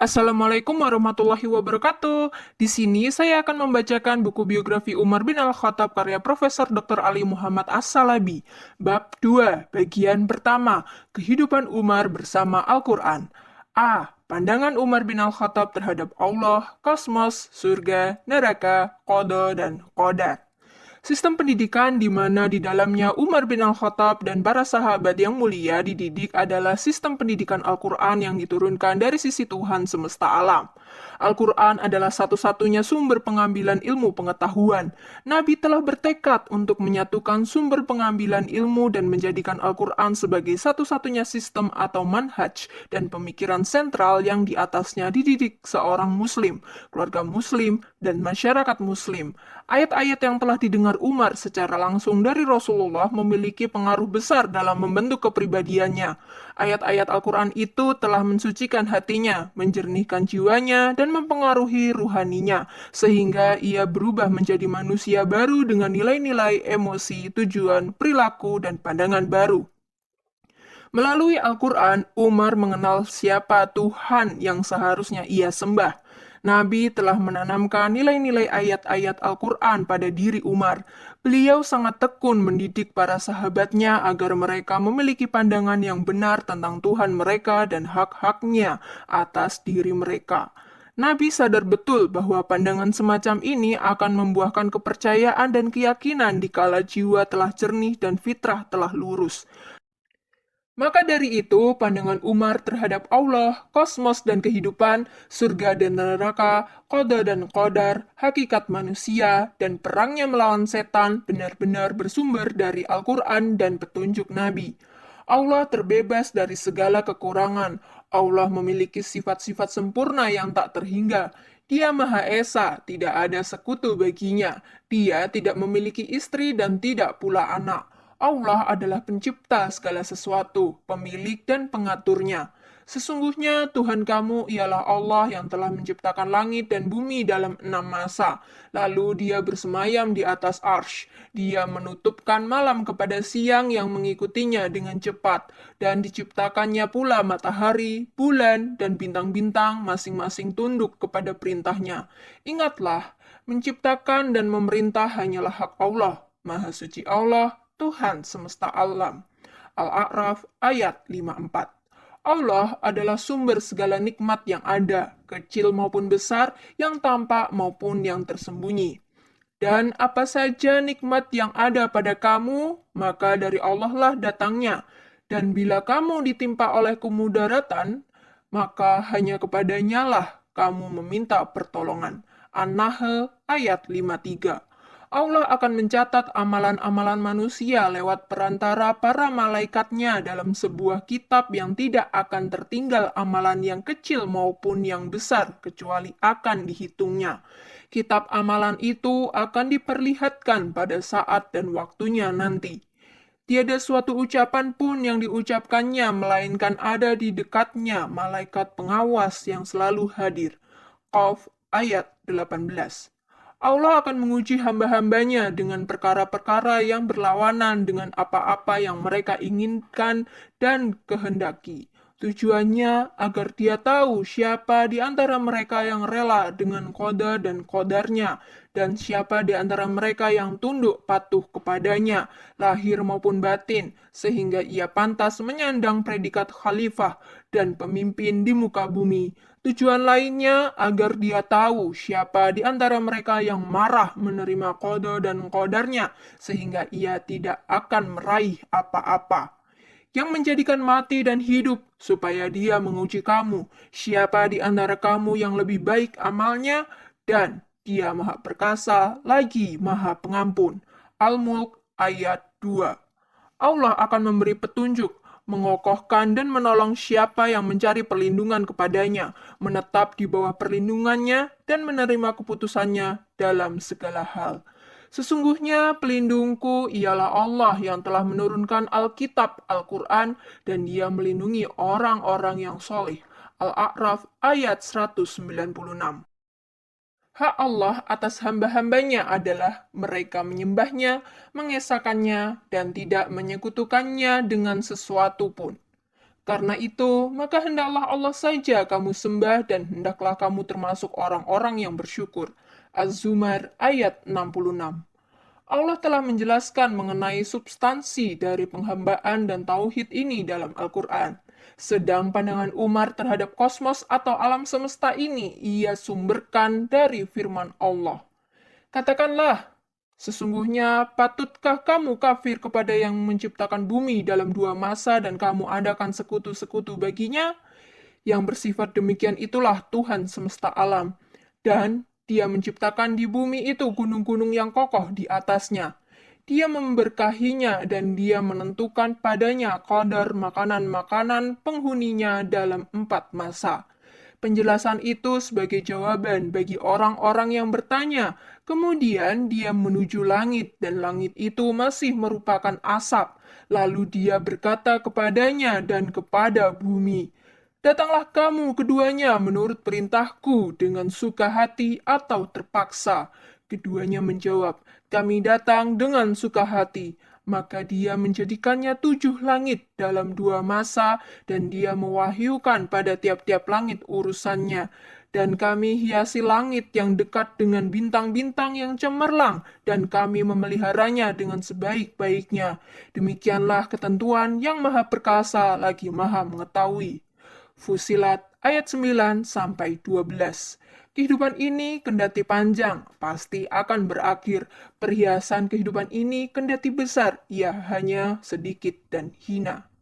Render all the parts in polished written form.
Assalamualaikum warahmatullahi wabarakatuh. Di sini saya akan membacakan buku biografi Umar bin Al-Khattab karya Profesor Dr. Ali Muhammad As-Salabi. Bab 2, bagian pertama, kehidupan Umar bersama Al-Quran. A. Pandangan Umar bin Al-Khattab terhadap Allah, kosmos, surga, neraka, qada, dan qadar. Sistem pendidikan di mana di dalamnya Umar bin Al-Khattab dan para sahabat yang mulia dididik adalah sistem pendidikan Al-Quran yang diturunkan dari sisi Tuhan semesta alam. Al-Quran adalah satu-satunya sumber pengambilan ilmu pengetahuan. Nabi telah bertekad untuk menyatukan sumber pengambilan ilmu dan menjadikan Al-Quran sebagai satu-satunya sistem atau manhaj dan pemikiran sentral yang di atasnya dididik seorang muslim, keluarga muslim, dan masyarakat muslim. Ayat-ayat yang telah didengar Umar secara langsung dari Rasulullah memiliki pengaruh besar dalam membentuk kepribadiannya. Ayat-ayat Al-Quran itu telah mensucikan hatinya, menjernihkan jiwanya, dan mempengaruhi ruhaninya, sehingga ia berubah menjadi manusia baru dengan nilai-nilai, emosi, tujuan, perilaku, dan pandangan baru. Melalui Al-Quran, Umar mengenal siapa Tuhan yang seharusnya ia sembah. Nabi telah menanamkan nilai-nilai ayat-ayat Al-Quran pada diri Umar. Beliau sangat tekun mendidik para sahabatnya agar mereka memiliki pandangan yang benar tentang Tuhan mereka dan hak-haknya atas diri mereka. Nabi sadar betul bahwa pandangan semacam ini akan membuahkan kepercayaan dan keyakinan dikala jiwa telah jernih dan fitrah telah lurus. Maka dari itu, pandangan Umar terhadap Allah, kosmos dan kehidupan, surga dan neraka, qada dan qadar, hakikat manusia, dan perangnya melawan setan benar-benar bersumber dari Al-Quran dan petunjuk Nabi. Allah terbebas dari segala kekurangan. Allah memiliki sifat-sifat sempurna yang tak terhingga. Dia Maha Esa, tidak ada sekutu baginya. Dia tidak memiliki istri dan tidak pula anak. Allah adalah pencipta segala sesuatu, pemilik dan pengaturnya. Sesungguhnya Tuhan kamu ialah Allah yang telah menciptakan langit dan bumi dalam 6 masa. Lalu dia bersemayam di atas arsy. Dia menutupkan malam kepada siang yang mengikutinya dengan cepat. Dan diciptakannya pula matahari, bulan, dan bintang-bintang masing-masing tunduk kepada perintahnya. Ingatlah, menciptakan dan memerintah hanyalah hak Allah. Maha suci Allah, Tuhan semesta alam. Al-A'raf ayat 54. Allah adalah sumber segala nikmat yang ada, kecil maupun besar, yang tampak maupun yang tersembunyi. Dan apa saja nikmat yang ada pada kamu, maka dari Allah lah datangnya. Dan bila kamu ditimpa oleh kemudaratan, maka hanya kepadanya lah kamu meminta pertolongan. An-Nahl ayat 53. Allah akan mencatat amalan-amalan manusia lewat perantara para malaikatnya dalam sebuah kitab yang tidak akan tertinggal amalan yang kecil maupun yang besar, kecuali akan dihitungnya. Kitab amalan itu akan diperlihatkan pada saat dan waktunya nanti. Tiada suatu ucapan pun yang diucapkannya, melainkan ada di dekatnya malaikat pengawas yang selalu hadir. Qaf ayat 18. Allah akan menguji hamba-hambanya dengan perkara-perkara yang berlawanan dengan apa-apa yang mereka inginkan dan kehendaki. Tujuannya agar dia tahu siapa di antara mereka yang rela dengan qada dan qadarnya, dan siapa di antara mereka yang tunduk patuh kepadanya, lahir maupun batin, sehingga ia pantas menyandang predikat khalifah dan pemimpin di muka bumi. Tujuan lainnya agar dia tahu siapa di antara mereka yang marah menerima qada dan qadarnya, sehingga ia tidak akan meraih apa-apa. Yang menjadikan mati dan hidup, supaya dia menguji kamu, siapa di antara kamu yang lebih baik amalnya, dan dia maha perkasa, lagi maha pengampun. Al-Mulk ayat 2. Allah akan memberi petunjuk, mengokohkan dan menolong siapa yang mencari perlindungan kepadanya, menetap di bawah perlindungannya, dan menerima keputusannya dalam segala hal. Sesungguhnya pelindungku ialah Allah yang telah menurunkan Alkitab, Al-Quran, dan dia melindungi orang-orang yang soleh. Al-A'raf ayat 196. Hak Allah atas hamba-hambanya adalah mereka menyembahnya, mengesahkannya, dan tidak menyekutukannya dengan sesuatu pun. Karena itu, maka hendaklah Allah saja kamu sembah dan hendaklah kamu termasuk orang-orang yang bersyukur. Az-Zumar ayat 66. Allah telah menjelaskan mengenai substansi dari penghambaan dan tauhid ini dalam Al-Quran. Sedang pandangan Umar terhadap kosmos atau alam semesta ini ia sumberkan dari firman Allah. Katakanlah, sesungguhnya patutkah kamu kafir kepada yang menciptakan bumi dalam 2 masa dan kamu adakan sekutu-sekutu baginya? Yang bersifat demikian itulah Tuhan semesta alam. Dan dia menciptakan di bumi itu gunung-gunung yang kokoh di atasnya. Dia memberkahinya dan dia menentukan padanya kadar makanan-makanan penghuninya dalam 4 masa. Penjelasan itu sebagai jawaban bagi orang-orang yang bertanya. Kemudian dia menuju langit dan langit itu masih merupakan asap. Lalu dia berkata kepadanya dan kepada bumi, datanglah kamu keduanya menurut perintahku dengan suka hati atau terpaksa. Keduanya menjawab, kami datang dengan suka hati. Maka dia menjadikannya 7 langit dalam 2 masa dan dia mewahyukan pada tiap-tiap langit urusannya. Dan kami hiasi langit yang dekat dengan bintang-bintang yang cemerlang dan kami memeliharanya dengan sebaik-baiknya. Demikianlah ketentuan yang maha perkasa lagi maha mengetahui. Fusilat ayat 9 sampai 12. Kehidupan ini kendati panjang, pasti akan berakhir. Perhiasan kehidupan ini kendati besar, ia hanya sedikit dan hina.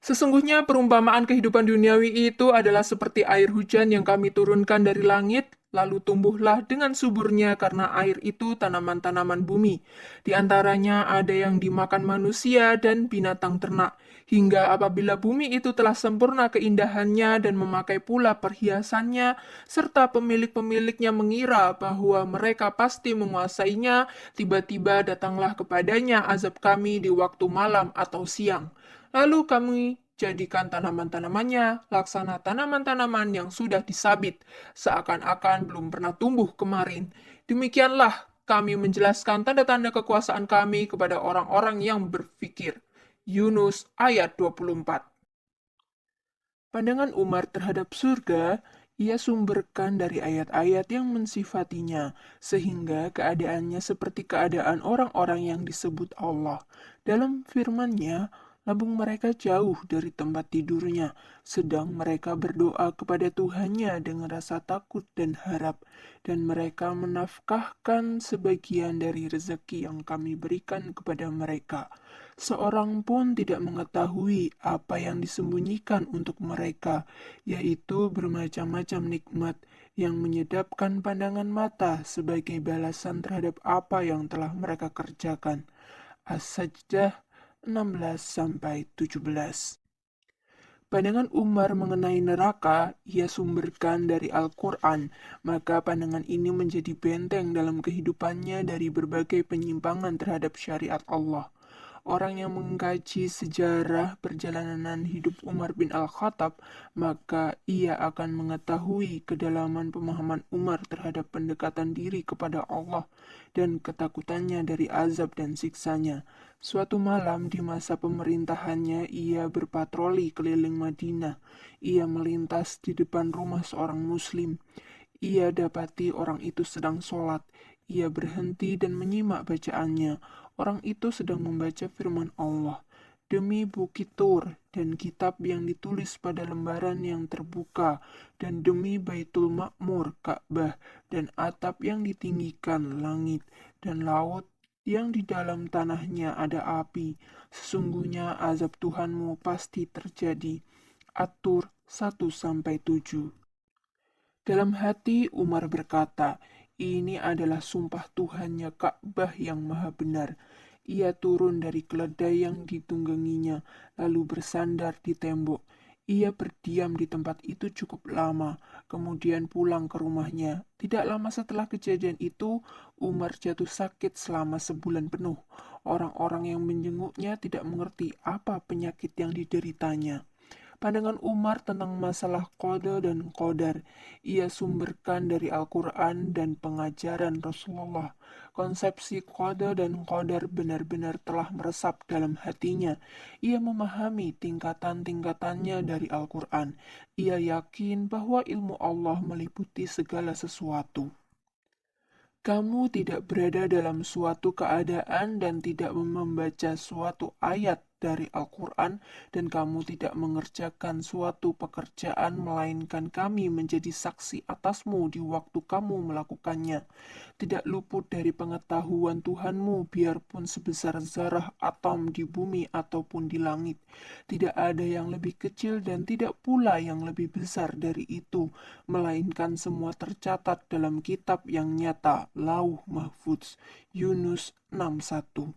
Sesungguhnya perumpamaan kehidupan duniawi itu adalah seperti air hujan yang kami turunkan dari langit, lalu tumbuhlah dengan suburnya karena air itu tanaman-tanaman bumi. Di antaranya ada yang dimakan manusia dan binatang ternak. Hingga apabila bumi itu telah sempurna keindahannya dan memakai pula perhiasannya, serta pemilik-pemiliknya mengira bahwa mereka pasti menguasainya, tiba-tiba datanglah kepadanya azab kami di waktu malam atau siang. Lalu kami jadikan tanaman-tanamannya laksana tanaman-tanaman yang sudah disabit, seakan-akan belum pernah tumbuh kemarin. Demikianlah kami menjelaskan tanda-tanda kekuasaan kami kepada orang-orang yang berpikir. Yunus ayat 24. Pandangan Umar terhadap surga ia sumberkan dari ayat-ayat yang mensifatinya, sehingga keadaannya seperti keadaan orang-orang yang disebut Allah. Dalam firman-Nya, lambung mereka jauh dari tempat tidurnya, sedang mereka berdoa kepada Tuhannya dengan rasa takut dan harap, dan mereka menafkahkan sebagian dari rezeki yang kami berikan kepada mereka. Seorang pun tidak mengetahui apa yang disembunyikan untuk mereka, yaitu bermacam-macam nikmat yang menyedapkan pandangan mata sebagai balasan terhadap apa yang telah mereka kerjakan. As-Sajdah 16-17. Pandangan Umar mengenai neraka ia sumberkan dari Al-Quran, maka pandangan ini menjadi benteng dalam kehidupannya dari berbagai penyimpangan terhadap syariat Allah. Orang yang mengkaji sejarah perjalanan hidup Umar bin Al-Khattab, maka ia akan mengetahui kedalaman pemahaman Umar terhadap pendekatan diri kepada Allah dan ketakutannya dari azab dan siksanya. Suatu malam di masa pemerintahannya, ia berpatroli keliling Madinah. Ia melintas di depan rumah seorang muslim. Ia dapati orang itu sedang sholat. Ia berhenti dan menyimak bacaannya. Orang itu sedang membaca firman Allah. Demi Bukit Tur dan kitab yang ditulis pada lembaran yang terbuka, dan demi Baitul Makmur, Ka'bah, dan atap yang ditinggikan langit, dan laut yang di dalam tanahnya ada api. Sesungguhnya azab Tuhanmu pasti terjadi. At-Tur 1-7. Dalam hati Umar berkata, ini adalah sumpah Tuhannya Ka'bah yang maha benar. Ia turun dari keledai yang ditungganginya, lalu bersandar di tembok. Ia berdiam di tempat itu cukup lama, kemudian pulang ke rumahnya. Tidak lama setelah kejadian itu, Umar jatuh sakit selama sebulan penuh. Orang-orang yang menjenguknya tidak mengerti apa penyakit yang dideritanya. Pandangan Umar tentang masalah qada dan qadar ia sumberkan dari Al-Quran dan pengajaran Rasulullah. Konsepsi qada dan qadar benar-benar telah meresap dalam hatinya. Ia memahami tingkatan-tingkatannya dari Al-Quran. Ia yakin bahwa ilmu Allah meliputi segala sesuatu. Kamu tidak berada dalam suatu keadaan dan tidak membaca suatu ayat dari Al-Quran, dan kamu tidak mengerjakan suatu pekerjaan, melainkan kami menjadi saksi atasmu di waktu kamu melakukannya. Tidak luput dari pengetahuan Tuhanmu, biarpun sebesar zarah atom di bumi ataupun di langit. Tidak ada yang lebih kecil dan tidak pula yang lebih besar dari itu, melainkan semua tercatat dalam kitab yang nyata, Lauh Mahfudz. Yunus 6:1.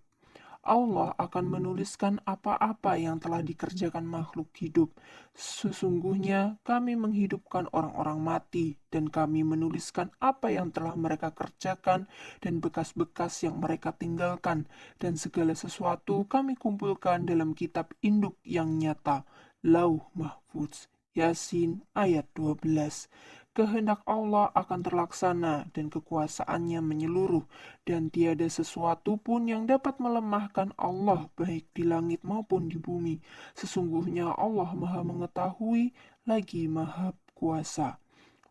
Allah akan menuliskan apa-apa yang telah dikerjakan makhluk hidup. Sesungguhnya kami menghidupkan orang-orang mati, dan kami menuliskan apa yang telah mereka kerjakan dan bekas-bekas yang mereka tinggalkan, dan segala sesuatu kami kumpulkan dalam kitab induk yang nyata, Lauh Mahfudz. Yasin ayat 12. Kehendak Allah akan terlaksana dan kekuasaannya menyeluruh, dan tiada sesuatu pun yang dapat melemahkan Allah baik di langit maupun di bumi. Sesungguhnya Allah Maha Mengetahui lagi Maha Kuasa.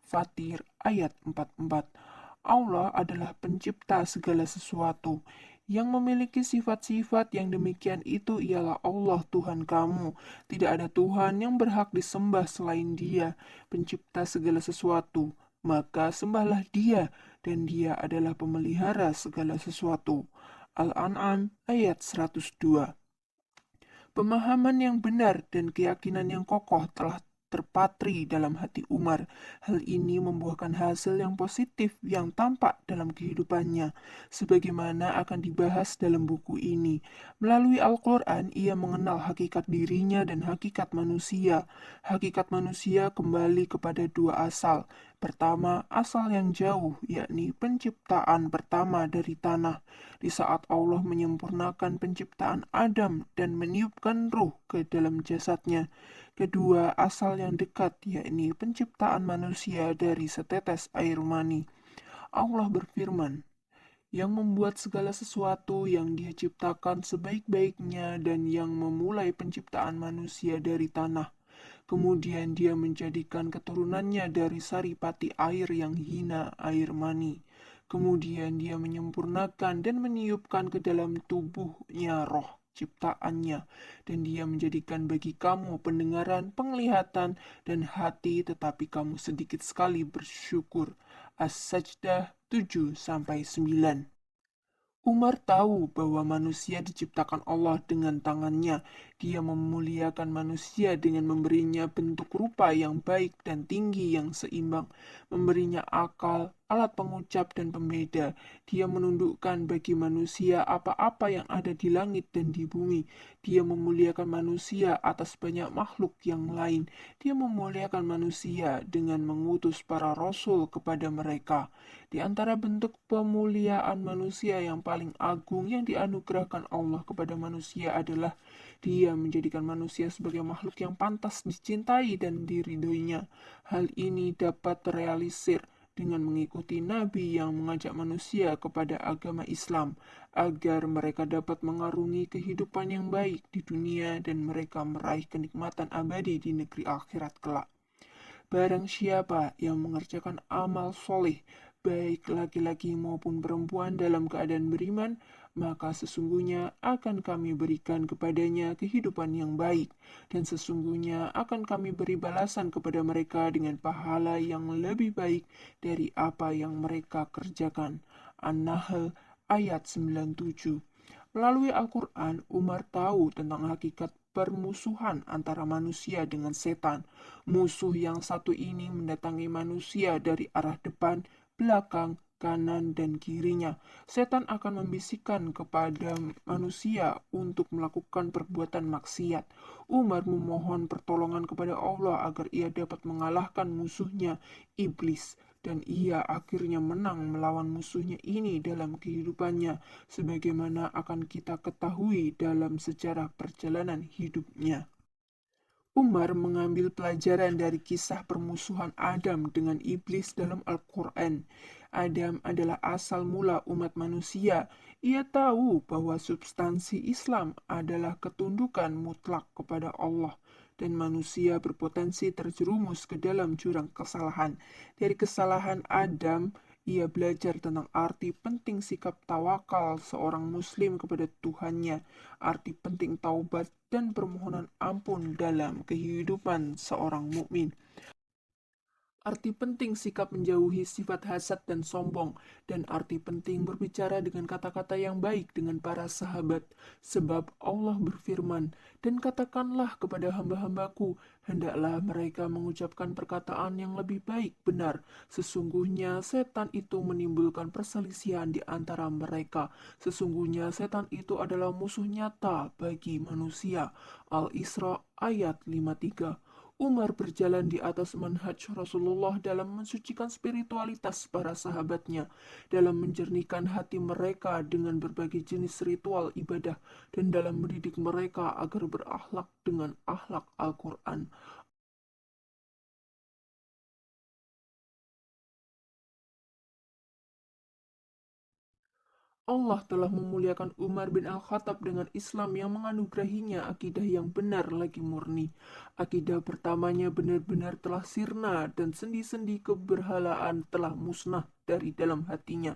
Fatir ayat 44. Allah adalah pencipta segala sesuatu. Yang memiliki sifat-sifat yang demikian itu ialah Allah Tuhan kamu. Tidak ada Tuhan yang berhak disembah selain Dia, pencipta segala sesuatu. Maka sembahlah Dia, dan Dia adalah pemelihara segala sesuatu. Al-An'am ayat 102. Pemahaman yang benar dan keyakinan yang kokoh telah terpatri dalam hati Umar. Hal ini membuahkan hasil yang positif yang tampak dalam kehidupannya, sebagaimana akan dibahas dalam buku ini. Melalui Al-Quran, ia mengenal hakikat dirinya dan hakikat manusia. Hakikat manusia kembali kepada dua asal. Pertama, asal yang jauh, yakni penciptaan pertama dari tanah. Di saat Allah menyempurnakan penciptaan Adam dan meniupkan ruh ke dalam jasadnya. Kedua, asal yang dekat, yakni penciptaan manusia dari setetes air mani. Allah berfirman, yang membuat segala sesuatu yang Dia ciptakan sebaik-baiknya dan yang memulai penciptaan manusia dari tanah. Kemudian Dia menjadikan keturunannya dari saripati air yang hina, air mani. Kemudian Dia menyempurnakan dan meniupkan ke dalam tubuhnya roh ciptaannya, dan Dia menjadikan bagi kamu pendengaran, penglihatan, dan hati, tetapi kamu sedikit sekali bersyukur. As-Sajdah 7-9. Umar tahu bahwa manusia diciptakan Allah dengan tangannya. Dia memuliakan manusia dengan memberinya bentuk rupa yang baik dan tinggi yang seimbang, memberinya akal, alat pengucap, dan pembeda. Dia menundukkan bagi manusia apa-apa yang ada di langit dan di bumi. Dia memuliakan manusia atas banyak makhluk yang lain. Dia memuliakan manusia dengan mengutus para rasul kepada mereka. Di antara bentuk pemuliaan manusia yang paling agung yang dianugerahkan Allah kepada manusia adalah Dia menjadikan manusia sebagai makhluk yang pantas dicintai dan diridhoinya. Hal ini dapat terrealisir dengan mengikuti Nabi yang mengajak manusia kepada agama Islam agar mereka dapat mengarungi kehidupan yang baik di dunia dan mereka meraih kenikmatan abadi di negeri akhirat kelak. Barang siapa yang mengerjakan amal soleh, baik laki-laki maupun perempuan dalam keadaan beriman, maka sesungguhnya akan kami berikan kepadanya kehidupan yang baik, dan sesungguhnya akan kami beri balasan kepada mereka dengan pahala yang lebih baik dari apa yang mereka kerjakan. An-Nahl ayat 97. Melalui Al-Quran, Umar tahu tentang hakikat permusuhan antara manusia dengan setan. Musuh yang satu ini mendatangi manusia dari arah depan, belakang, kanan, dan kirinya. Setan akan membisikkan kepada manusia untuk melakukan perbuatan maksiat. Umar memohon pertolongan kepada Allah agar ia dapat mengalahkan musuhnya, iblis, dan ia akhirnya menang melawan musuhnya ini dalam kehidupannya, sebagaimana akan kita ketahui dalam sejarah perjalanan hidupnya. Umar mengambil pelajaran dari kisah permusuhan Adam dengan iblis dalam Al-Quran. Adam adalah asal mula umat manusia. Ia tahu bahwa substansi Islam adalah ketundukan mutlak kepada Allah dan manusia berpotensi terjerumus ke dalam jurang kesalahan. Dari kesalahan Adam, ia belajar tentang arti penting sikap tawakal seorang muslim kepada Tuhannya, arti penting taubat dan permohonan ampun dalam kehidupan seorang mukmin. Arti penting sikap menjauhi sifat hasad dan sombong, dan arti penting berbicara dengan kata-kata yang baik dengan para sahabat. Sebab Allah berfirman, "Dan katakanlah kepada hamba-hambaku, hendaklah mereka mengucapkan perkataan yang lebih baik benar. Sesungguhnya setan itu menimbulkan perselisihan di antara mereka. Sesungguhnya setan itu adalah musuh nyata bagi manusia." Al-Isra ayat 53. Umar berjalan di atas manhaj Rasulullah dalam mensucikan spiritualitas para sahabatnya, dalam menjernihkan hati mereka dengan berbagai jenis ritual ibadah, dan dalam mendidik mereka agar berakhlak dengan akhlak Al-Quran. Allah telah memuliakan Umar bin Al-Khattab dengan Islam yang menganugerahinya akidah yang benar lagi murni. Akidah pertamanya benar-benar telah sirna dan sendi-sendi keberhalaan telah musnah dari dalam hatinya.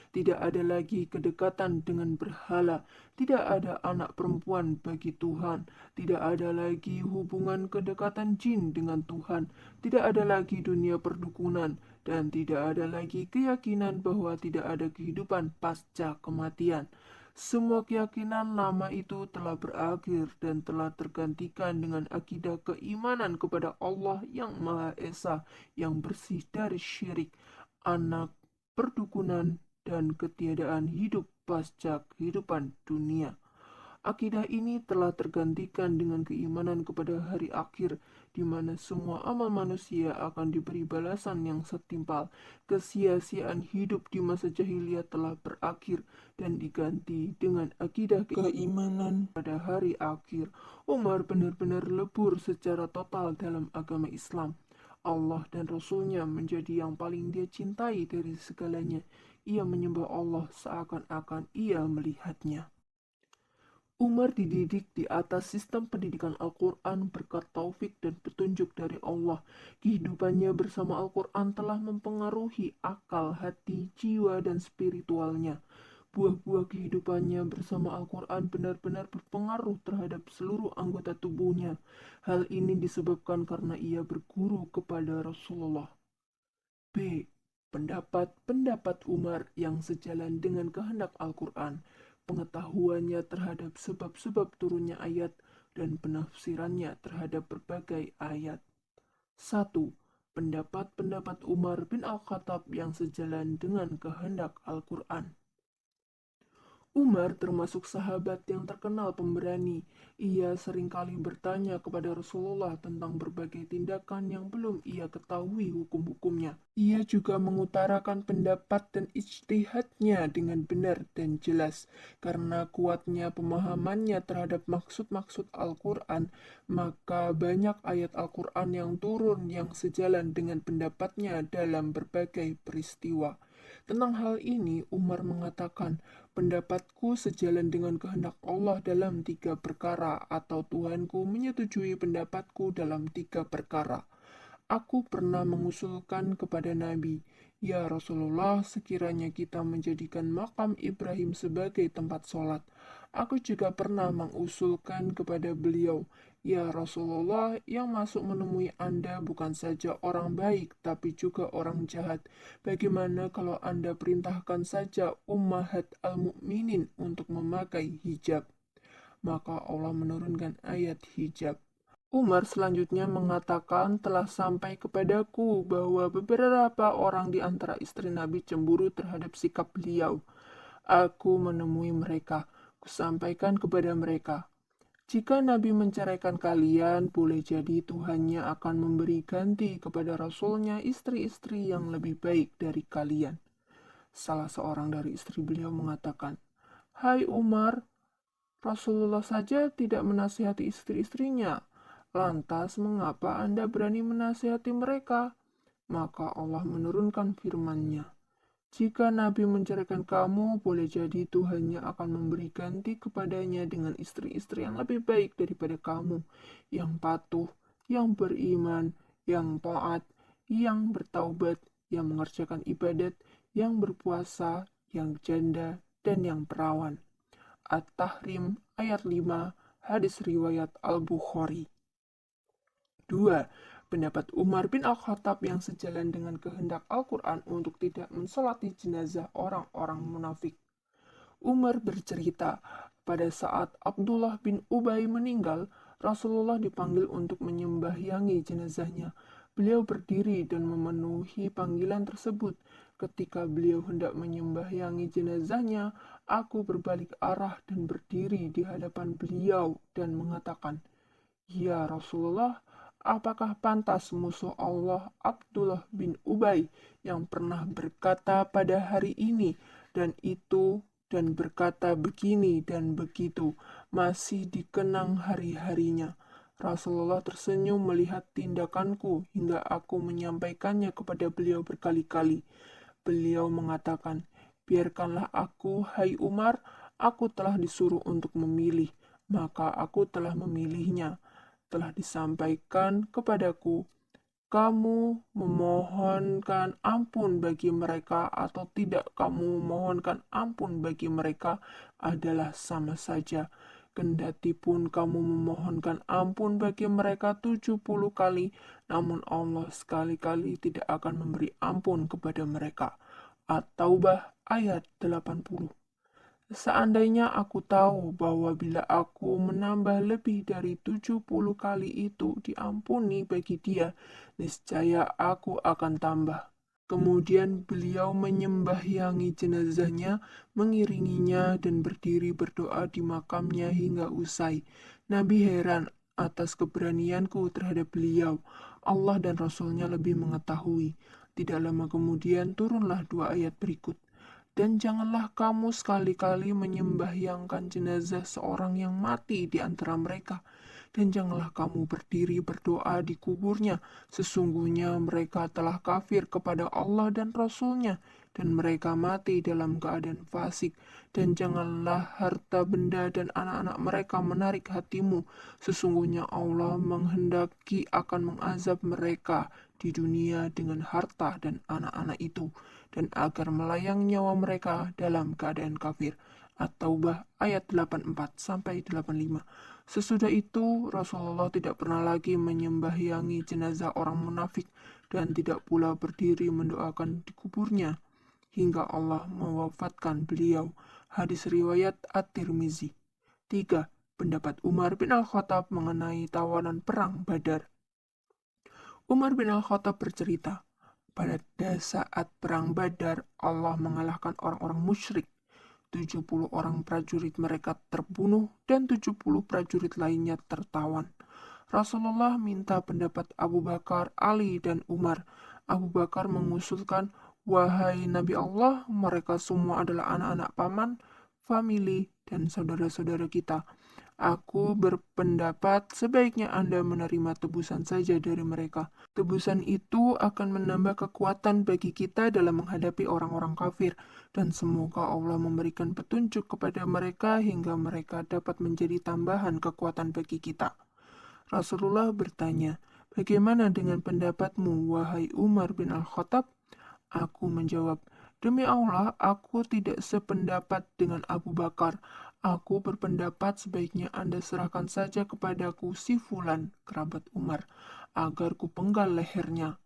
Tidak ada lagi kedekatan dengan berhala, tidak ada anak perempuan bagi Tuhan, tidak ada lagi hubungan kedekatan jin dengan Tuhan, tidak ada lagi dunia perdukunan, dan tidak ada lagi keyakinan bahwa tidak ada kehidupan pasca kematian. Semua keyakinan lama itu telah berakhir dan telah tergantikan dengan akidah keimanan kepada Allah yang Maha Esa, yang bersih dari syirik, anak, perdukunan, dan ketiadaan hidup pasca kehidupan dunia. Akidah ini telah tergantikan dengan keimanan kepada hari akhir, di mana semua amal manusia akan diberi balasan yang setimpal. Kesia-siaan hidup di masa jahiliyah telah berakhir dan diganti dengan akidah keimanan pada hari akhir. Umar benar-benar lebur secara total dalam agama Islam. Allah dan Rasulnya menjadi yang paling dia cintai dari segalanya. Ia menyembah Allah seakan-akan ia melihatnya. Umar dididik di atas sistem pendidikan Al-Quran berkat taufik dan petunjuk dari Allah. Kehidupannya bersama Al-Quran telah mempengaruhi akal, hati, jiwa, dan spiritualnya. Buah-buah kehidupannya bersama Al-Quran benar-benar berpengaruh terhadap seluruh anggota tubuhnya. Hal ini disebabkan karena ia berguru kepada Rasulullah. B. Pendapat-pendapat Umar yang sejalan dengan kehendak Al-Quran, pengetahuannya terhadap sebab-sebab turunnya ayat, dan penafsirannya terhadap berbagai ayat. 1. Pendapat-pendapat Umar bin Al-Khattab yang sejalan dengan kehendak Al-Quran. Umar termasuk sahabat yang terkenal pemberani. Ia seringkali bertanya kepada Rasulullah tentang berbagai tindakan yang belum ia ketahui hukum-hukumnya. Ia juga mengutarakan pendapat dan ijtihadnya dengan benar dan jelas. Karena kuatnya pemahamannya terhadap maksud-maksud Al-Quran, maka banyak ayat Al-Quran yang turun yang sejalan dengan pendapatnya dalam berbagai peristiwa. Tentang hal ini, Umar mengatakan, "Pendapatku sejalan dengan kehendak Allah dalam 3 perkara, atau Tuhanku menyetujui pendapatku dalam 3 perkara. Aku pernah mengusulkan kepada Nabi, 'Ya Rasulullah, sekiranya kita menjadikan makam Ibrahim sebagai tempat sholat.' Aku juga pernah mengusulkan kepada beliau, 'Ya Rasulullah, yang masuk menemui Anda bukan saja orang baik, tapi juga orang jahat. Bagaimana kalau Anda perintahkan saja ummahat al-mu'minin untuk memakai hijab?' Maka Allah menurunkan ayat hijab. Umar selanjutnya mengatakan, "Telah sampai kepadaku bahwa beberapa orang di antara istri Nabi cemburu terhadap sikap beliau. Aku menemui mereka, kusampaikan kepada mereka, jika Nabi menceraikan kalian, boleh jadi Tuhannya akan memberi ganti kepada Rasulnya istri-istri yang lebih baik dari kalian." Salah seorang dari istri beliau mengatakan, "Hai Umar, Rasulullah saja tidak menasihati istri-istrinya, Lantas mengapa Anda berani menasihati mereka? Maka Allah menurunkan firman-Nya. Jika Nabi menceraikan kamu, boleh jadi Tuhannya akan memberi ganti kepadanya dengan istri-istri yang lebih baik daripada kamu, yang patuh, yang beriman, yang taat, yang bertaubat, yang mengerjakan ibadat, yang berpuasa, yang janda, dan yang perawan. At-Tahrim ayat 5, hadis riwayat Al-Bukhari. 2. Pendapat Umar bin Al-Khattab yang sejalan dengan kehendak Al-Quran untuk tidak mensolati jenazah orang-orang munafik. Umar bercerita, pada saat Abdullah bin Ubay meninggal, Rasulullah dipanggil untuk menyembahyangi jenazahnya. Beliau berdiri dan memenuhi panggilan tersebut. Ketika beliau hendak menyembahyangi jenazahnya, aku berbalik arah dan berdiri di hadapan beliau dan mengatakan, "Ya Rasulullah, apakah pantas musuh Allah Abdullah bin Ubay yang pernah berkata pada hari ini dan itu dan berkata begini dan begitu masih dikenang hari-harinya?" Rasulullah tersenyum melihat tindakanku hingga aku menyampaikannya kepada beliau berkali-kali. Beliau mengatakan, "Biarkanlah aku, hai Umar, aku telah disuruh untuk memilih, maka aku telah memilihnya. Telah disampaikan kepadaku, kamu memohonkan ampun bagi mereka atau tidak kamu memohonkan ampun bagi mereka adalah sama saja. Kendati pun kamu memohonkan ampun bagi mereka 70 kali, namun Allah sekali-kali tidak akan memberi ampun kepada mereka." At-Taubah ayat 80. Seandainya aku tahu bahwa bila aku menambah lebih dari 70 kali itu diampuni bagi dia, niscaya aku akan tambah. Kemudian beliau menyembahyangi jenazahnya, mengiringinya dan berdiri berdoa di makamnya hingga usai. Nabi heran atas keberanianku terhadap beliau. Allah dan Rasulnya lebih mengetahui. Tidak lama kemudian turunlah 2 ayat berikut. "Dan janganlah kamu sekali-kali menyembahyangkan jenazah seorang yang mati di antara mereka. Dan janganlah kamu berdiri berdoa di kuburnya. Sesungguhnya mereka telah kafir kepada Allah dan Rasul-Nya, dan mereka mati dalam keadaan fasik. Dan janganlah harta benda dan anak-anak mereka menarik hatimu. Sesungguhnya Allah menghendaki akan mengazab mereka di dunia dengan harta dan anak-anak itu, dan agar melayang nyawa mereka dalam keadaan kafir." At-Taubah ayat 84-85. Sesudah itu, Rasulullah tidak pernah lagi menyembahyangi jenazah orang munafik dan tidak pula berdiri mendoakan di kuburnya hingga Allah mewafatkan beliau. Hadis riwayat At-Tirmizi. 3. Pendapat Umar bin Al-Khattab mengenai tawanan perang Badar. Umar bin Al-Khattab bercerita, pada saat perang Badar, Allah mengalahkan orang-orang musyrik. 70 orang prajurit mereka terbunuh dan 70 prajurit lainnya tertawan. Rasulullah minta pendapat Abu Bakar, Ali, dan Umar. Abu Bakar mengusulkan, "Wahai Nabi Allah, mereka semua adalah anak-anak paman, famili, dan saudara-saudara kita. Aku berpendapat sebaiknya Anda menerima tebusan saja dari mereka. Tebusan itu akan menambah kekuatan bagi kita dalam menghadapi orang-orang kafir, dan semoga Allah memberikan petunjuk kepada mereka hingga mereka dapat menjadi tambahan kekuatan bagi kita." Rasulullah bertanya, "Bagaimana dengan pendapatmu, wahai Umar bin Al-Khattab?" Aku menjawab, "Demi Allah, aku tidak sependapat dengan Abu Bakar. Aku berpendapat sebaiknya Anda serahkan saja kepadaku si Fulan, kerabat Umar, agar kupenggal lehernya.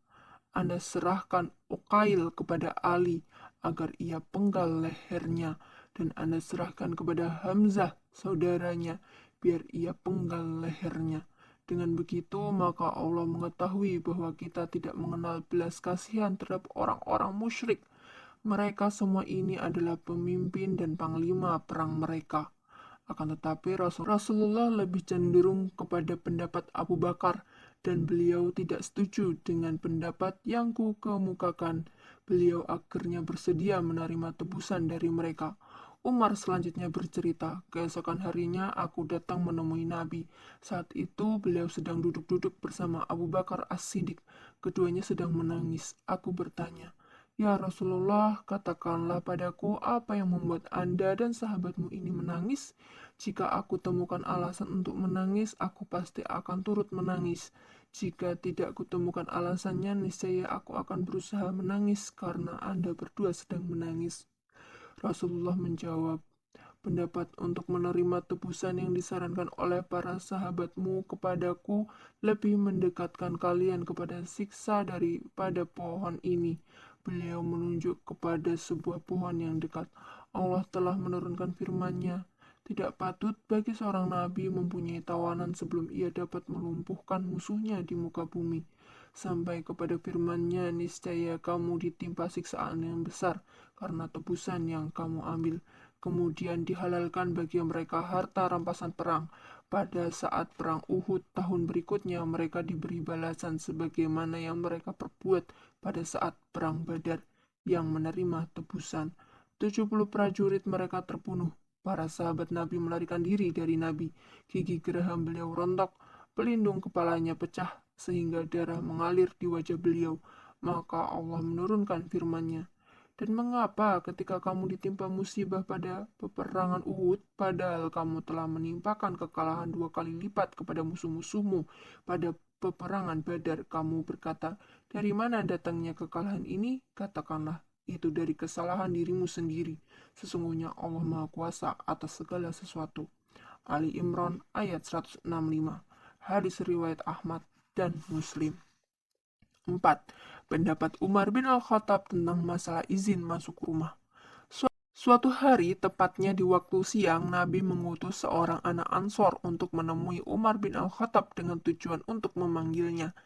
Anda serahkan Uqail kepada Ali, agar ia penggal lehernya. Dan Anda serahkan kepada Hamzah, saudaranya, biar ia penggal lehernya. Dengan begitu, maka Allah mengetahui bahwa kita tidak mengenal belas kasihan terhadap orang-orang musyrik. Mereka semua ini adalah pemimpin dan panglima perang mereka." Akan tetapi Rasulullah lebih cenderung kepada pendapat Abu Bakar, dan beliau tidak setuju dengan pendapat yang kukemukakan. Beliau akhirnya bersedia menerima tebusan dari mereka. Umar selanjutnya bercerita, keesokan harinya aku datang menemui Nabi. Saat itu beliau sedang duduk-duduk bersama Abu Bakar As-Siddiq. Keduanya sedang menangis. Aku bertanya, "Ya Rasulullah, katakanlah padaku apa yang membuat Anda dan sahabatmu ini menangis? Jika aku temukan alasan untuk menangis, aku pasti akan turut menangis. Jika tidak kutemukan alasannya, niscaya aku akan berusaha menangis karena Anda berdua sedang menangis." Rasulullah menjawab, "Pendapat untuk menerima tebusan yang disarankan oleh para sahabatmu kepadaku lebih mendekatkan kalian kepada siksa daripada pohon ini." Beliau menunjuk kepada sebuah pohon yang dekat. Allah telah menurunkan firman-Nya, "Tidak patut bagi seorang nabi mempunyai tawanan sebelum ia dapat melumpuhkan musuhnya di muka bumi." Sampai kepada firman-Nya, "Niscaya kamu ditimpa siksaan yang besar karena tebusan yang kamu ambil." Kemudian dihalalkan bagi mereka harta rampasan perang. Pada saat perang Uhud tahun berikutnya, mereka diberi balasan sebagaimana yang mereka perbuat pada saat perang Badar yang menerima tebusan. 70 prajurit mereka terbunuh. Para sahabat Nabi melarikan diri dari Nabi. Gigi geraham beliau rontok, pelindung kepalanya pecah, sehingga darah mengalir di wajah beliau. Maka Allah menurunkan firman-Nya, "Dan mengapa ketika kamu ditimpa musibah pada peperangan Uhud, padahal kamu telah menimpakan kekalahan 2 kali lipat kepada musuh-musuhmu pada peperangan Badar, kamu berkata, 'Dari mana datangnya kekalahan ini?' Katakanlah, itu dari kesalahan dirimu sendiri. Sesungguhnya Allah Maha Kuasa atas segala sesuatu." Ali Imran ayat 165. Hadis riwayat Ahmad dan Muslim. 4. Pendapat Umar bin Al-Khattab tentang masalah izin masuk rumah. Suatu hari, tepatnya di waktu siang, Nabi mengutus seorang anak Ansor untuk menemui Umar bin Al-Khattab dengan tujuan untuk memanggilnya.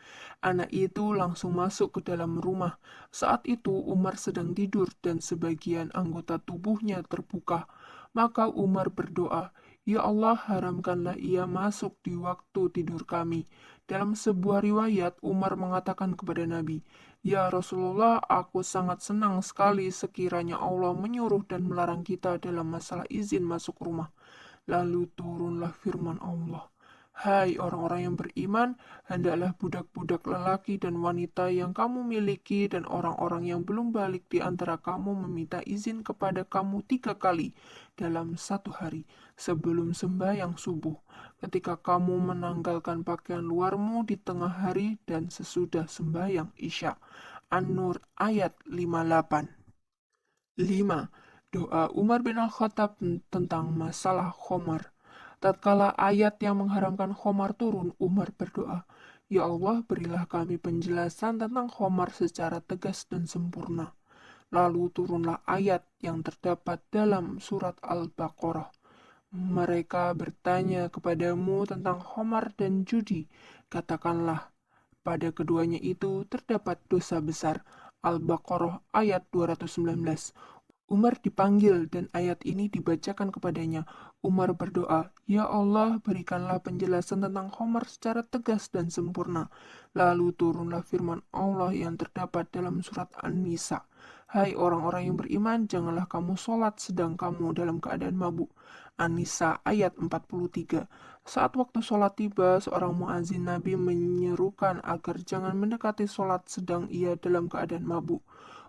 Anak itu langsung masuk ke dalam rumah. Saat itu Umar sedang tidur dan sebagian anggota tubuhnya terbuka. Maka Umar berdoa, "Ya Allah, haramkanlah ia masuk di waktu tidur kami." Dalam sebuah riwayat, Umar mengatakan kepada Nabi, "Ya Rasulullah, aku sangat senang sekali sekiranya Allah menyuruh dan melarang kita dalam masalah izin masuk rumah." Lalu turunlah firman Allah, "Hai orang-orang yang beriman, hendaklah budak-budak lelaki dan wanita yang kamu miliki dan orang-orang yang belum balik di antara kamu meminta izin kepada kamu 3 kali dalam satu hari sebelum sembahyang subuh, ketika kamu menanggalkan pakaian luarmu di tengah hari dan sesudah sembahyang Isya." An-Nur ayat 58. 5. Doa Umar bin Al-Khattab tentang masalah khamar. Tatkala ayat yang mengharamkan khamar turun, Umar berdoa, "Ya Allah, berilah kami penjelasan tentang khamar secara tegas dan sempurna." Lalu turunlah ayat yang terdapat dalam surat Al-Baqarah. "Mereka bertanya kepadamu tentang khamar dan judi. Katakanlah, pada keduanya itu terdapat dosa besar." Al-Baqarah ayat 219. Umar dipanggil dan ayat ini dibacakan kepadanya. Umar berdoa, "Ya Allah, berikanlah penjelasan tentang khamar secara tegas dan sempurna." Lalu turunlah firman Allah yang terdapat dalam surat An-Nisa, "Hai orang-orang yang beriman, janganlah kamu sholat sedang kamu dalam keadaan mabuk." An-Nisa ayat 43. Saat waktu sholat tiba, seorang muazin Nabi menyerukan agar jangan mendekati sholat sedang ia dalam keadaan mabuk.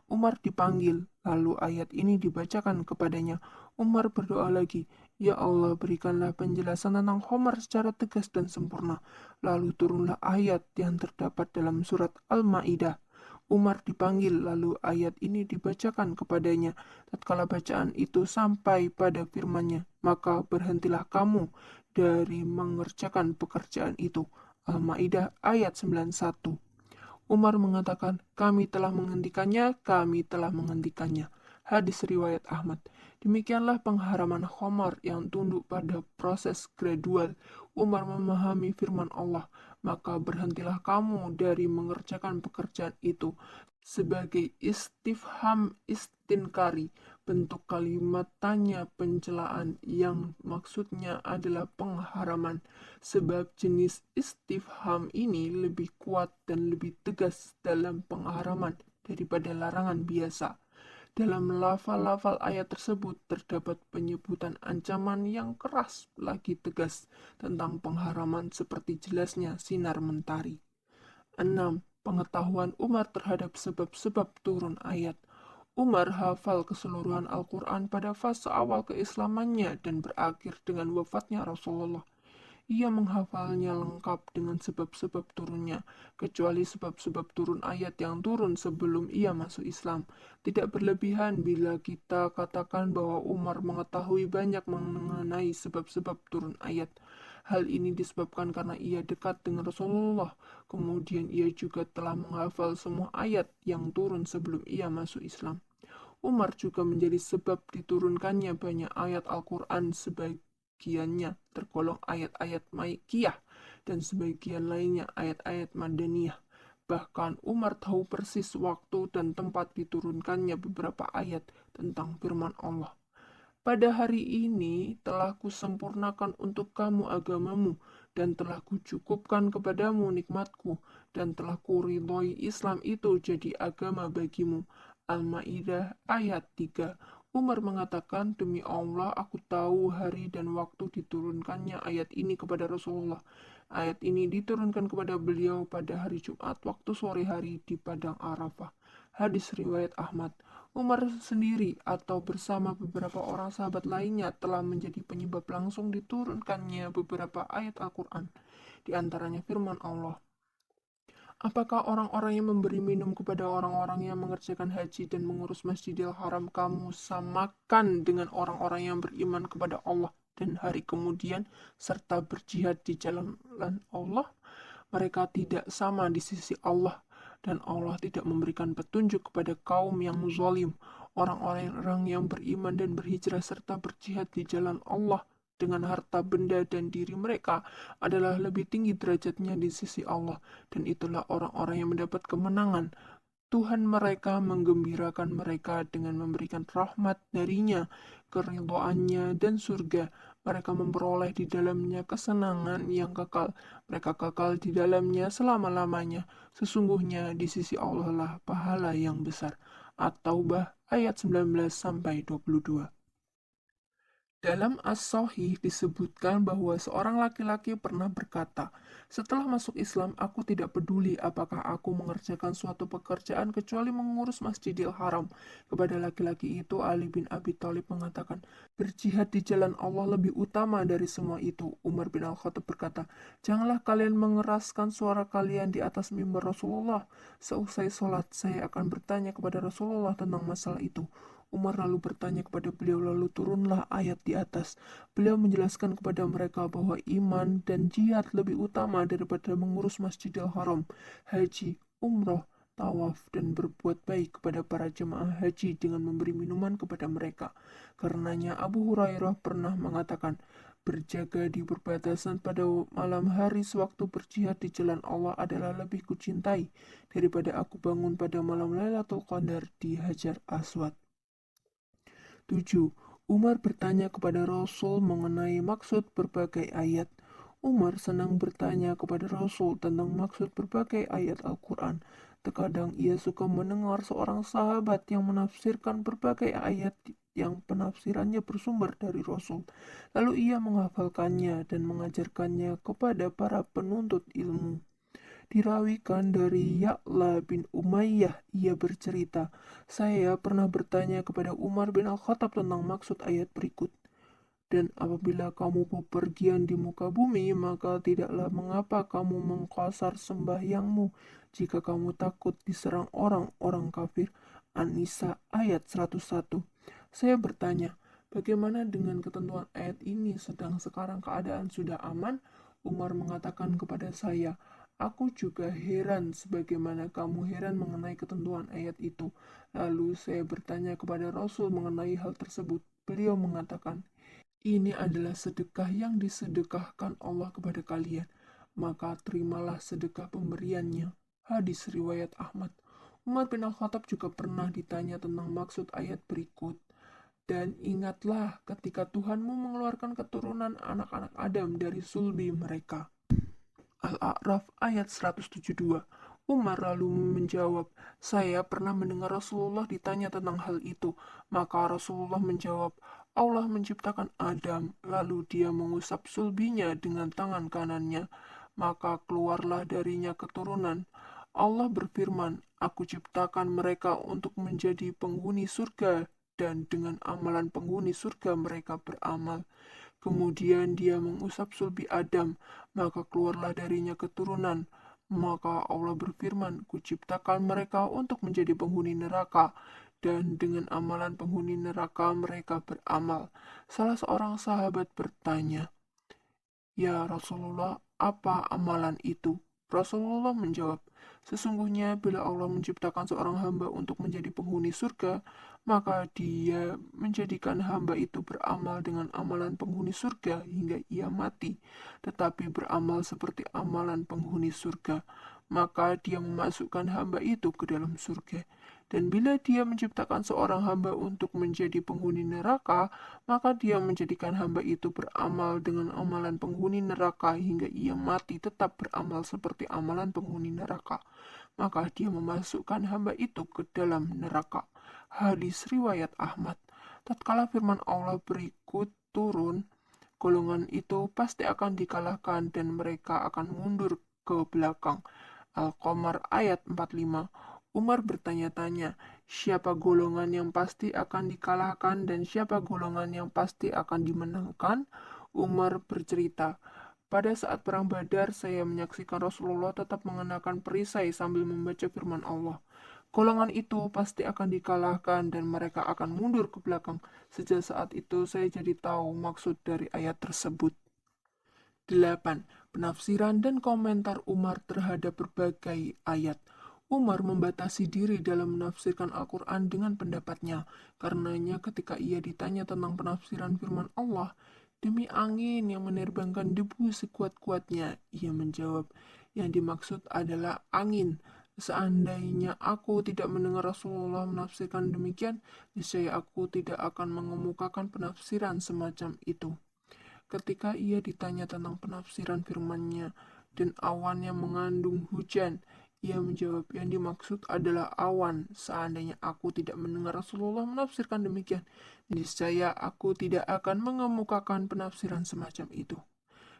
Umar dipanggil, lalu ayat ini dibacakan kepadanya. Umar berdoa lagi, "Ya Allah, berikanlah penjelasan tentang khamar secara tegas dan sempurna." Lalu turunlah ayat yang terdapat dalam surat Al-Ma'idah. Umar dipanggil, lalu ayat ini dibacakan kepadanya. Tatkala bacaan itu sampai pada firman-Nya, "Maka berhentilah kamu dari mengerjakan pekerjaan itu." Al-Ma'idah ayat 91. Umar mengatakan, kami telah menghentikannya." Hadis riwayat Ahmad. Demikianlah pengharaman khamar yang tunduk pada proses gradual. Umar memahami firman Allah, "Maka berhentilah kamu dari mengerjakan pekerjaan itu." Sebagai istifham istinkari, bentuk kalimat tanya pencelaan yang maksudnya adalah pengharaman, sebab jenis istifham ini lebih kuat dan lebih tegas dalam pengharaman daripada larangan biasa. Dalam lafal-lafal ayat tersebut terdapat penyebutan ancaman yang keras lagi tegas tentang pengharaman seperti jelasnya sinar mentari. 6. Pengetahuan Umar terhadap sebab-sebab turun ayat. Umar hafal keseluruhan Al-Quran pada fase awal keislamannya dan berakhir dengan wafatnya Rasulullah. Ia menghafalnya lengkap dengan sebab-sebab turunnya, kecuali sebab-sebab turun ayat yang turun sebelum ia masuk Islam. Tidak berlebihan bila kita katakan bahwa Umar mengetahui banyak mengenai sebab-sebab turun ayat. Hal ini disebabkan karena ia dekat dengan Rasulullah. Kemudian ia juga telah menghafal semua ayat yang turun sebelum ia masuk Islam. Umar juga menjadi sebab diturunkannya banyak ayat Al-Quran, sebagiannya tergolong ayat-ayat Makkiyah dan sebagian lainnya ayat-ayat Madaniyah. Bahkan Umar tahu persis waktu dan tempat diturunkannya beberapa ayat tentang firman Allah. Pada hari ini telah kusempurnakan untuk kamu agamamu, dan telah kucukupkan kepadamu nikmatku, dan telah kuridhoi Islam itu jadi agama bagimu. Al-Ma'idah ayat 3. Umar mengatakan, demi Allah aku tahu hari dan waktu diturunkannya ayat ini kepada Rasulullah. Ayat ini diturunkan kepada beliau pada hari Jumat waktu sore hari di Padang Arafah. Hadis riwayat Ahmad. Umar sendiri atau bersama beberapa orang sahabat lainnya telah menjadi penyebab langsung diturunkannya beberapa ayat Al-Quran, di antaranya firman Allah. Apakah orang-orang yang memberi minum kepada orang-orang yang mengerjakan haji dan mengurus Masjidil Haram kamu samakan dengan orang-orang yang beriman kepada Allah dan hari kemudian serta berjihad di jalan Allah? Mereka tidak sama di sisi Allah, dan Allah tidak memberikan petunjuk kepada kaum yang zalim. Orang-orang yang beriman dan berhijrah serta berjihad di jalan Allah dengan harta benda dan diri mereka adalah lebih tinggi derajatnya di sisi Allah, dan itulah orang-orang yang mendapat kemenangan. Tuhan mereka menggembirakan mereka dengan memberikan rahmat darinya, keridhoannya dan surga. Mereka memperoleh di dalamnya kesenangan yang kekal. Mereka kekal di dalamnya selama-lamanya. Sesungguhnya di sisi Allah lah pahala yang besar. At-Taubah ayat 19-22. Dalam As-Sahih disebutkan bahwa seorang laki-laki pernah berkata, setelah masuk Islam, aku tidak peduli apakah aku mengerjakan suatu pekerjaan kecuali mengurus Masjidil Haram. Kepada laki-laki itu, Ali bin Abi Thalib mengatakan, berjihad di jalan Allah lebih utama dari semua itu. Umar bin Al-Khattab berkata, janganlah kalian mengeraskan suara kalian di atas mimbar Rasulullah. Seusai sholat, saya akan bertanya kepada Rasulullah tentang masalah itu. Umar lalu bertanya kepada beliau, lalu turunlah ayat di atas. Beliau menjelaskan kepada mereka bahwa iman dan jihad lebih utama daripada mengurus Masjidil Haram, haji, umroh, tawaf, dan berbuat baik kepada para jemaah haji dengan memberi minuman kepada mereka. Karenanya Abu Hurairah pernah mengatakan, berjaga di perbatasan pada malam hari sewaktu berjihad di jalan Allah adalah lebih kucintai daripada aku bangun pada malam Lailatul Qadar di Hajar Aswad. 7. Umar bertanya kepada Rasul mengenai maksud berbagai ayat. Umar senang bertanya kepada Rasul tentang maksud berbagai ayat Al-Quran. Terkadang ia suka mendengar seorang sahabat yang menafsirkan berbagai ayat yang penafsirannya bersumber dari Rasul. Lalu ia menghafalkannya dan mengajarkannya kepada para penuntut ilmu. Dirawikan dari Ya'la bin Umayyah, ia bercerita, saya pernah bertanya kepada Umar bin Al-Khattab tentang maksud ayat berikut. Dan apabila kamu bepergian di muka bumi, maka tidaklah mengapa kamu mengkasar sembahyangmu jika kamu takut diserang orang-orang kafir. An-Nisa ayat 101. Saya bertanya, bagaimana dengan ketentuan ayat ini sedang sekarang keadaan sudah aman? Umar mengatakan kepada saya, aku juga heran sebagaimana kamu heran mengenai ketentuan ayat itu. Lalu saya bertanya kepada Rasul mengenai hal tersebut. Beliau mengatakan, ini adalah sedekah yang disedekahkan Allah kepada kalian, maka terimalah sedekah pemberiannya. Hadis riwayat Ahmad. Umar bin Al-Khattab juga pernah ditanya tentang maksud ayat berikut. Dan ingatlah ketika Tuhanmu mengeluarkan keturunan anak-anak Adam dari sulbi mereka. Al-A'raf ayat 172. Umar lalu menjawab, saya pernah mendengar Rasulullah ditanya tentang hal itu. Maka Rasulullah menjawab, Allah menciptakan Adam, lalu dia mengusap sulbinya dengan tangan kanannya. Maka keluarlah darinya keturunan. Allah berfirman, aku ciptakan mereka untuk menjadi penghuni surga, dan dengan amalan penghuni surga mereka beramal. Kemudian dia mengusap sulbi Adam, maka keluarlah darinya keturunan. Maka Allah berfirman, kuciptakan mereka untuk menjadi penghuni neraka, dan dengan amalan penghuni neraka mereka beramal. Salah seorang sahabat bertanya, ya Rasulullah, apa amalan itu? Rasulullah menjawab, sesungguhnya bila Allah menciptakan seorang hamba untuk menjadi penghuni surga, maka dia menjadikan hamba itu beramal dengan amalan penghuni surga hingga ia mati, tetapi beramal seperti amalan penghuni surga. Maka dia memasukkan hamba itu ke dalam surga. Dan bila dia menciptakan seorang hamba untuk menjadi penghuni neraka, maka dia menjadikan hamba itu beramal dengan amalan penghuni neraka hingga ia mati tetap beramal seperti amalan penghuni neraka. Maka dia memasukkan hamba itu ke dalam neraka. Hadis riwayat Ahmad. Tatkala firman Allah berikut turun, golongan itu pasti akan dikalahkan dan mereka akan mundur ke belakang. Al-Qamar ayat 45. Umar bertanya-tanya, siapa golongan yang pasti akan dikalahkan dan siapa golongan yang pasti akan dimenangkan? Umar bercerita, pada saat perang Badar, saya menyaksikan Rasulullah tetap mengenakan perisai sambil membaca firman Allah. Golongan itu pasti akan dikalahkan dan mereka akan mundur ke belakang. Sejak saat itu saya jadi tahu maksud dari ayat tersebut. 8. Penafsiran dan komentar Umar terhadap berbagai ayat. Umar membatasi diri dalam menafsirkan Al-Quran dengan pendapatnya. Karenanya ketika ia ditanya tentang penafsiran firman Allah, demi angin yang menerbangkan debu sekuat-kuatnya, ia menjawab, yang dimaksud adalah angin. Seandainya aku tidak mendengar Rasulullah menafsirkan demikian, niscaya aku tidak akan mengemukakan penafsiran semacam itu. Ketika ia ditanya tentang penafsiran firman-Nya dan awan yang mengandung hujan, ia menjawab, yang dimaksud adalah awan. Seandainya aku tidak mendengar Rasulullah menafsirkan demikian, niscaya aku tidak akan mengemukakan penafsiran semacam itu.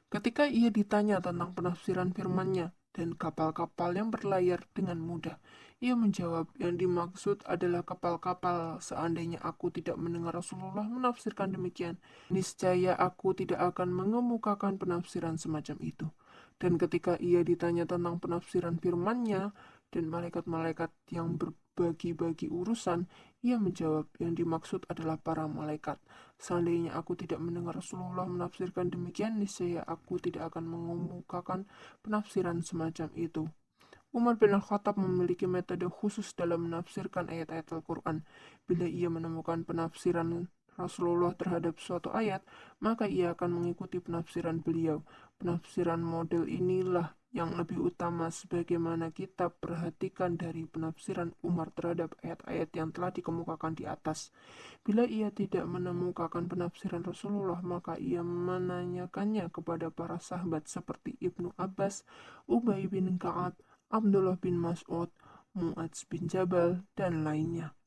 Ketika ia ditanya tentang penafsiran firman-Nya dan kapal-kapal yang berlayar dengan mudah, ia menjawab, yang dimaksud adalah kapal-kapal. Seandainya aku tidak mendengar Rasulullah menafsirkan demikian, niscaya aku tidak akan mengemukakan penafsiran semacam itu. Dan ketika ia ditanya tentang penafsiran firman-Nya dan malaikat-malaikat yang berbagi-bagi urusan, ia menjawab, yang dimaksud adalah para malaikat. Seandainya aku tidak mendengar Rasulullah menafsirkan demikian, niscaya aku tidak akan mengemukakan penafsiran semacam itu. Umar bin Al-Khattab memiliki metode khusus dalam menafsirkan ayat-ayat Al-Quran. Bila ia menemukan penafsiran Rasulullah terhadap suatu ayat, maka ia akan mengikuti penafsiran beliau. Penafsiran model inilah yang lebih utama sebagaimana kita perhatikan dari penafsiran Umar terhadap ayat-ayat yang telah dikemukakan di atas. Bila ia tidak menemukakan penafsiran Rasulullah, maka ia menanyakannya kepada para sahabat seperti Ibnu Abbas, Ubay bin Ka'ab, Abdullah bin Mas'ud, Mu'adz bin Jabal, dan lainnya.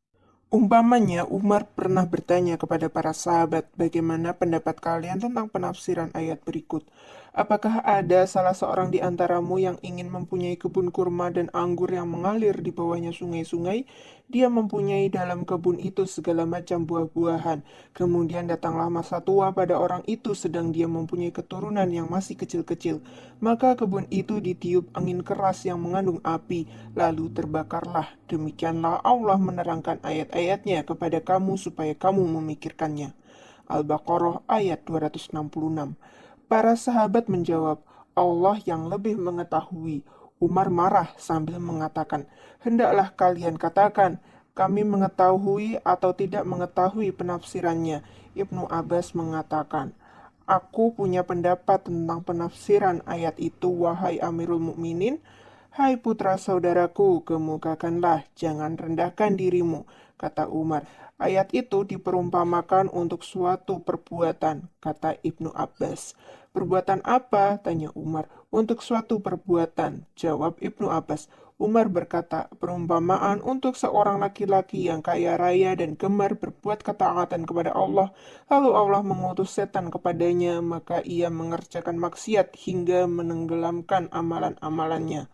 Umpamanya, Umar pernah bertanya kepada para sahabat, bagaimana pendapat kalian tentang penafsiran ayat berikut? Apakah ada salah seorang di antaramu yang ingin mempunyai kebun kurma dan anggur yang mengalir di bawahnya sungai-sungai? Dia mempunyai dalam kebun itu segala macam buah-buahan. Kemudian datanglah masa tua pada orang itu sedang dia mempunyai keturunan yang masih kecil-kecil. Maka kebun itu ditiup angin keras yang mengandung api, lalu terbakarlah. Demikianlah Allah menerangkan ayat-ayatnya kepada kamu supaya kamu memikirkannya. Al-Baqarah ayat 266. Para sahabat menjawab, Allah yang lebih mengetahui. Umar marah sambil mengatakan, hendaklah kalian katakan, kami mengetahui atau tidak mengetahui penafsirannya. Ibnu Abbas mengatakan, aku punya pendapat tentang penafsiran ayat itu, wahai Amirul Mukminin. Hai putra saudaraku, kemukakanlah, jangan rendahkan dirimu, kata Umar. Ayat itu diperumpamakan untuk suatu perbuatan, kata Ibnu Abbas. Perbuatan apa? Tanya Umar. Untuk suatu perbuatan, jawab Ibnu Abbas. Umar berkata, perumpamaan untuk seorang laki-laki yang kaya raya dan gemar berbuat ketaatan kepada Allah, lalu Allah mengutus setan kepadanya, maka ia mengerjakan maksiat hingga menenggelamkan amalan-amalannya.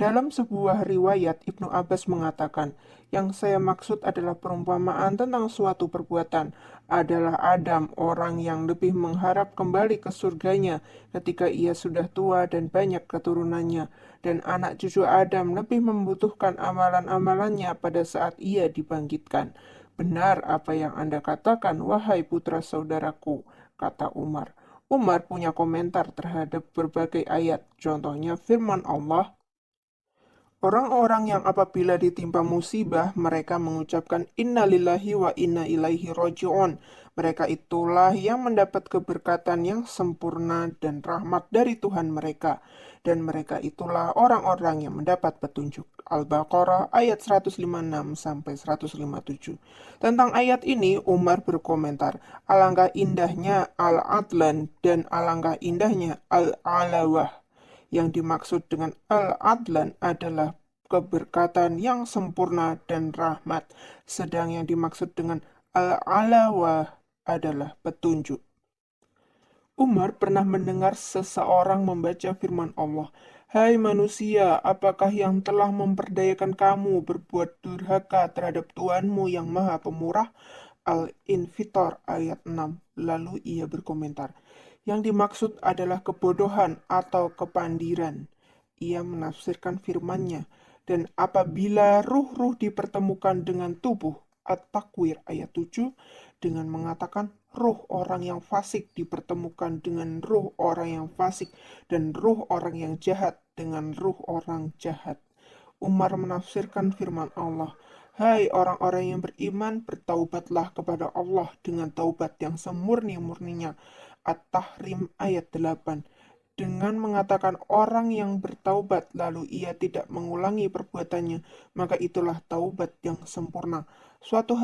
Dalam sebuah riwayat, Ibnu Abbas mengatakan, yang saya maksud adalah perumpamaan tentang suatu perbuatan adalah Adam, orang yang lebih mengharap kembali ke surganya ketika ia sudah tua dan banyak keturunannya, dan anak cucu Adam lebih membutuhkan amalan-amalannya pada saat ia dibangkitkan. Benar apa yang Anda katakan, wahai putra saudaraku, kata Umar. Umar punya komentar terhadap berbagai ayat, contohnya firman Allah, orang-orang yang apabila ditimpa musibah, mereka mengucapkan Inna lillahi wa inna ilaihi roji'un. Mereka itulah yang mendapat keberkatan yang sempurna dan rahmat dari Tuhan mereka. Dan mereka itulah orang-orang yang mendapat petunjuk. Al-Baqarah ayat 156-157. Tentang ayat ini, Umar berkomentar, alangkah indahnya Al-Adlan dan alangkah indahnya Al-Alawah. Yang dimaksud dengan al-adlan adalah keberkatan yang sempurna dan rahmat, sedang yang dimaksud dengan al-alawah adalah petunjuk. Umar pernah mendengar seseorang membaca firman Allah, hai manusia, apakah yang telah memperdayakan kamu berbuat durhaka terhadap Tuhanmu yang maha pemurah? Al-Infitor ayat 6. Lalu ia berkomentar, yang dimaksud adalah kebodohan atau kepandiran. Ia menafsirkan firman-Nya, dan apabila ruh-ruh dipertemukan dengan tubuh, At-Takwir ayat 7, dengan mengatakan ruh orang yang fasik dipertemukan dengan ruh orang yang fasik, dan ruh orang yang jahat dengan ruh orang jahat. Umar menafsirkan firman Allah, hai orang-orang yang beriman, bertaubatlah kepada Allah dengan taubat yang semurni-murninya. At-Tahrim ayat 8. Dengan mengatakan orang yang bertaubat lalu ia tidak mengulangi perbuatannya, maka itulah taubat yang sempurna. Suatu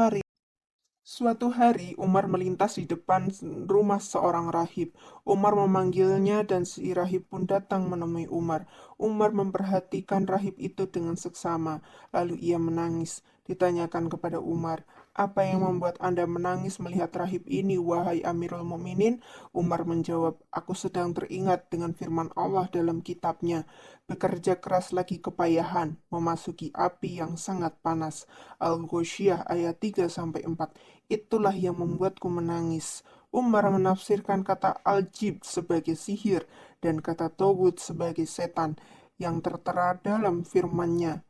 hari, Umar melintas di depan rumah seorang rahib. Umar memanggilnya dan si rahib pun datang menemui Umar. Umar memperhatikan rahib itu dengan seksama, lalu ia menangis. Ditanyakan kepada Umar, apa yang membuat Anda menangis melihat rahib ini, wahai Amirul Mukminin? Umar menjawab, aku sedang teringat dengan firman Allah dalam kitabnya. Bekerja keras lagi kepayahan, memasuki api yang sangat panas. Al-Ghoshiyah ayat 3-4. Itulah yang membuatku menangis. Umar menafsirkan kata al-jib sebagai sihir dan kata togut sebagai setan yang tertera dalam firman-Nya.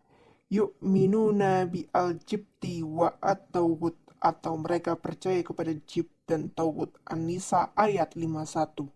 Yu'minuna bi al-jibti wa at-tawgut, atau mereka percaya kepada jib dan tawgut. An-Nisa ayat 51.